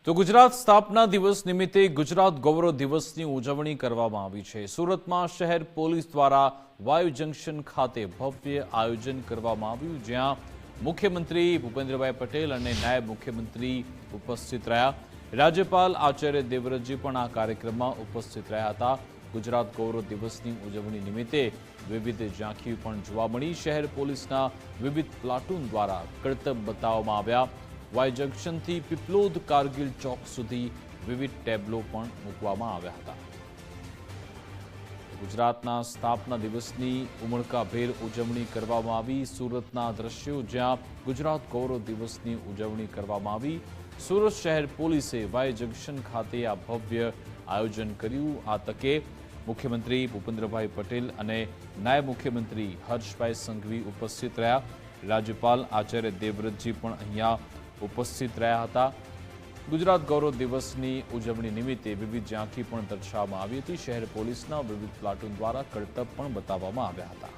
તો ગુજરાત સ્થાપના દિવસ નિમિત્તે ગુજરાત ગૌરવ દિવસની ઉજવણી કરવામાં આવી છે। સુરતમાં શહેર પોલીસ દ્વારા વાયુ જંકશન ખાતે ભવ્ય આયોજન કરવામાં આવ્યું, જ્યાં મુખ્યમંત્રી ભૂપેન્દ્રભાઈ પટેલ અને નાયબ મુખ્યમંત્રી ઉપસ્થિત રહ્યા। રાજ્યપાલ આચાર્ય દેવવ્રતજી પણ આ કાર્યક્રમમાં ઉપસ્થિત રહ્યા હતા। ગુજરાત ગૌરવ દિવસની ઉજવણી નિમિત્તે વિવિધ ઝાંખી પણ જોવા મળી। શહેર પોલીસના વિવિધ પ્લાટૂન દ્વારા કરતબ બતાવવામાં આવ્યા। વાય જંકશનથી પીપલોદ કારગિલ ચોક સુધી વિવિધ ટેબ્લો પણ મૂકવામાં આવ્યા હતા। ગુજરાતના સ્થાપના દિવસની ઉમળકાભેર ઉજવણી કરવામાં આવી। સુરતના દ્રશ્યો, જ્યાં ગુજરાત ગૌરવ દિવસની ઉજવણી કરવામાં આવી। સુરત શહેર પોલીસે વાય જંકશન ખાતે આ ભવ્ય આયોજન કર્યું। આ તકે મુખ્યમંત્રી ભૂપેન્દ્રભાઈ પટેલ અને નાયબ મુખ્યમંત્રી હર્ષભાઈ સંઘવી ઉપસ્થિત રહ્યા। રાજ્યપાલ આચાર્ય દેવવ્રતજી પણ અહીંયા ઉપસ્થિત રહ્યા હતા। ગુજરાત ગૌરવ દિવસની ઉજવણી નિમિત્તે વિવિધ ઝાંખી પણ દર્શાવવામાં આવી હતી। શહેર પોલીસના વિવિધ પ્લાટૂન દ્વારા કરતબ પણ બતાવવામાં આવ્યા હતા।